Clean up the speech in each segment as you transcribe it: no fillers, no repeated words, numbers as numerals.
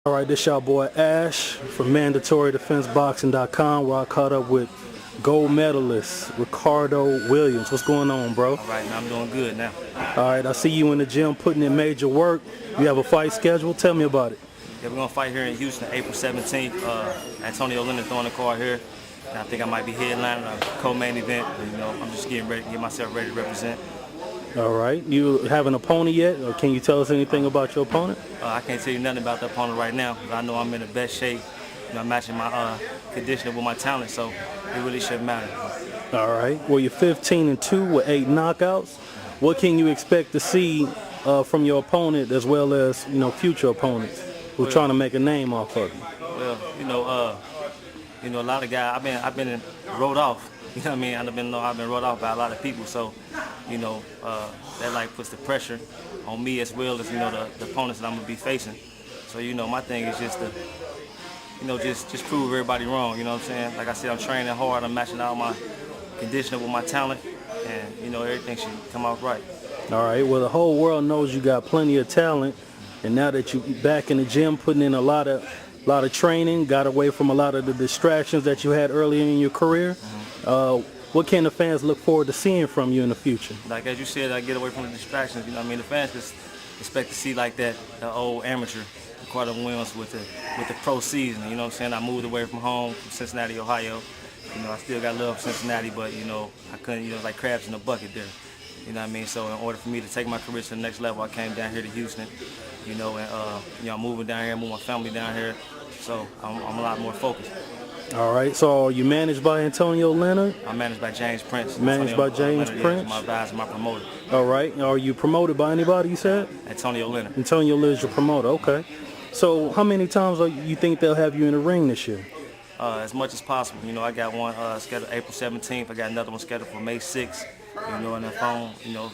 All right, this y'all boy Ash from MandatoryDefenseBoxing.com, where I caught up with gold medalist Ricardo Williams. What's going on, bro? All right, man, I'm doing good now. All right, I see you in the gym putting in major work. You have a fight schedule? Tell me about it. Yeah, we're gonna fight here in Houston, April 17th. Antonio Leonard throwing the card here. And I think I might be headlining a co-main event. And, I'm just getting ready, get myself ready to represent. All right, you have an opponent yet, or can you tell us anything about your opponent? I can't tell you nothing about the opponent right now, but I know I'm in the best shape. I'm matching my conditioning with my talent, so it really shouldn't matter. All right, well, you're 15-2 with 8 knockouts. What can you expect to see from your opponent, as well as future opponents who are trying to make a name off of you? Well, a lot of guys. I've been wrote off. You know what I mean? I've been wrote off by a lot of people. So, that like puts the pressure on me as well as the opponents that I'm gonna be facing. So, my thing is just to, just prove everybody wrong. You know what I'm saying? Like I said, I'm training hard. I'm matching out my conditioning with my talent, and everything should come out right. All right. Well, the whole world knows you got plenty of talent, and now that you're back in the gym, putting in a lot of training, got away from a lot of the distractions that you had earlier in your career. What can the fans look forward to seeing from you in the future? Like as you said, I get away from the distractions. The fans just expect to see like the old amateur Ricardo Williams with the pro season. You know what I'm saying? I moved away from home, from Cincinnati, Ohio. I still got love for Cincinnati, but I couldn't, like crabs in a bucket there. You know what I mean? So in order for me to take my career to the next level, I came down here to Houston. I'm moving down here, moving my family down here. So I'm a lot more focused. All right, so are you managed by Antonio Leonard? I'm managed by James Prince. Managed by James Prince? My advisor, my promoter. All right, are you promoted by anybody, you said? Antonio Leonard. Antonio Leonard's your promoter, okay. So how many times you think they'll have you in the ring this year? As much as possible. I got one scheduled April 17th. I got another one scheduled for May 6th. And if I don't,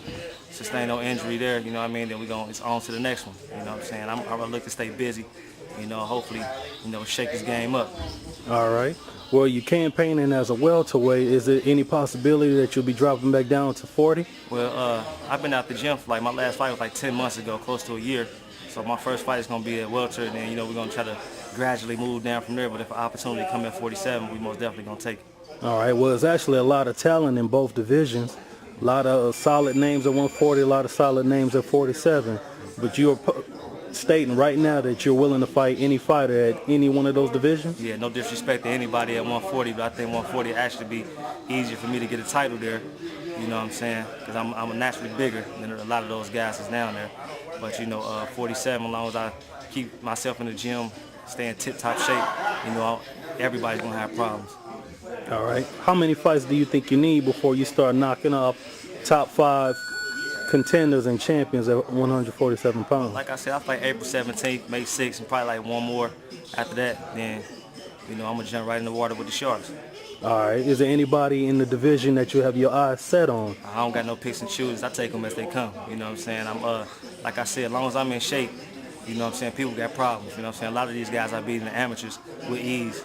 sustain no injury there, then it's on to the next one. You know what I'm saying? I'm gonna look to stay busy. Hopefully, shake this game up. All right. Well, you're campaigning as a welterweight. Is there any possibility that you'll be dropping back down to 40? Well, I've been out the gym for my last fight was 10 months ago, close to a year. So my first fight is gonna be at welter, and then we're gonna try to gradually move down from there. But if an opportunity come at 47, we most definitely gonna take it. All right. Well, there's actually a lot of talent in both divisions. A lot of solid names at 140, a lot of solid names at 47. But you're stating right now that you're willing to fight any fighter at any one of those divisions? Yeah, no disrespect to anybody at 140, but I think 140 actually be easier for me to get a title there. You know what I'm saying? Because I'm naturally bigger than a lot of those guys that's down there. But 47, as long as I keep myself in the gym, stay in tip-top shape, everybody's gonna have problems. All right. How many fights do you think you need before you start knocking off top 5 contenders and champions at 147 pounds? Like I said, I fight April 17th, May 6th, and probably one more after that. Then, I'm gonna jump right in the water with the Sharks. All right. Is there anybody in the division that you have your eyes set on? I don't got no picks and chooses. I take them as they come. You know what I'm saying? I'm like I said, as long as I'm in shape, you know what I'm saying, people got problems. You know what I'm saying? A lot of these guys I beat in the amateurs with ease.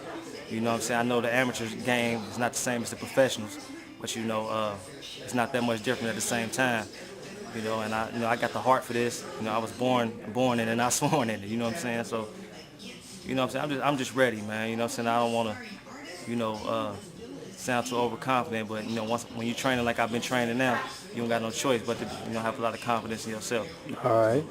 You know what I'm saying? I know the amateurs game is not the same as the professionals, but it's not that much different at the same time. And I got the heart for this. I was born in it and not sworn in it. You know what I'm saying? So, what I'm saying? I'm just ready, man. You know what I'm saying? I don't want to, sound too overconfident, but when you're training like I've been training now, you don't got no choice but to have a lot of confidence in yourself. All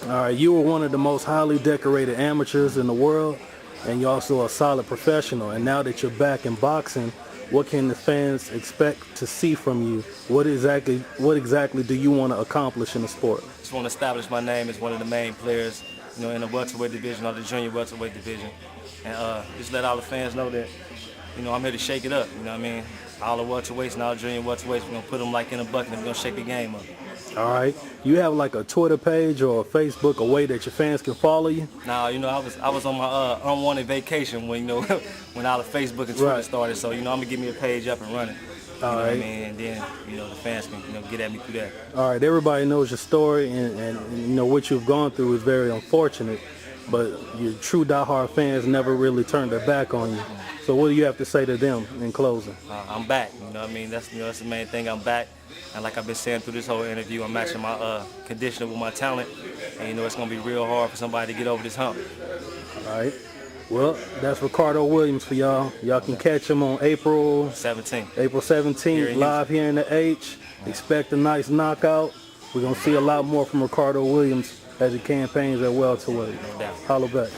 right. You were one of the most highly decorated amateurs in the world, and you're also a solid professional. And now that you're back in boxing, what can the fans expect to see from you? What exactly do you want to accomplish in the sport? Just want to establish my name as one of the main players, in the welterweight division or the junior welterweight division, and just let all the fans know that, I'm here to shake it up. You know what I mean? All the welterweights and all the junior welterweights, we're gonna put them in a bucket and we're gonna shake the game up. All right. You have a Twitter page or a Facebook, a way that your fans can follow you? Nah, I was on my unwanted vacation when when all the Facebook and Twitter started. So I'm gonna get me a page up and running. All right. What I mean? And then the fans can get at me through that. All right. Everybody knows your story, and what you've gone through is very unfortunate. But your true diehard fans never really turned their back on you. So what do you have to say to them in closing? I'm back. You know what I mean? That's the main thing. I'm back. And like I've been saying through this whole interview, I'm matching my conditioning with my talent. And, you know, it's going to be real hard for somebody to get over this hump. All right. Well, that's Ricardo Williams for y'all. Y'all can catch him on April 17. April 17th, live here in the H. Expect a nice knockout. We're going to see a lot more from Ricardo Williams as he campaigns at welterweight. No doubt. Holla back.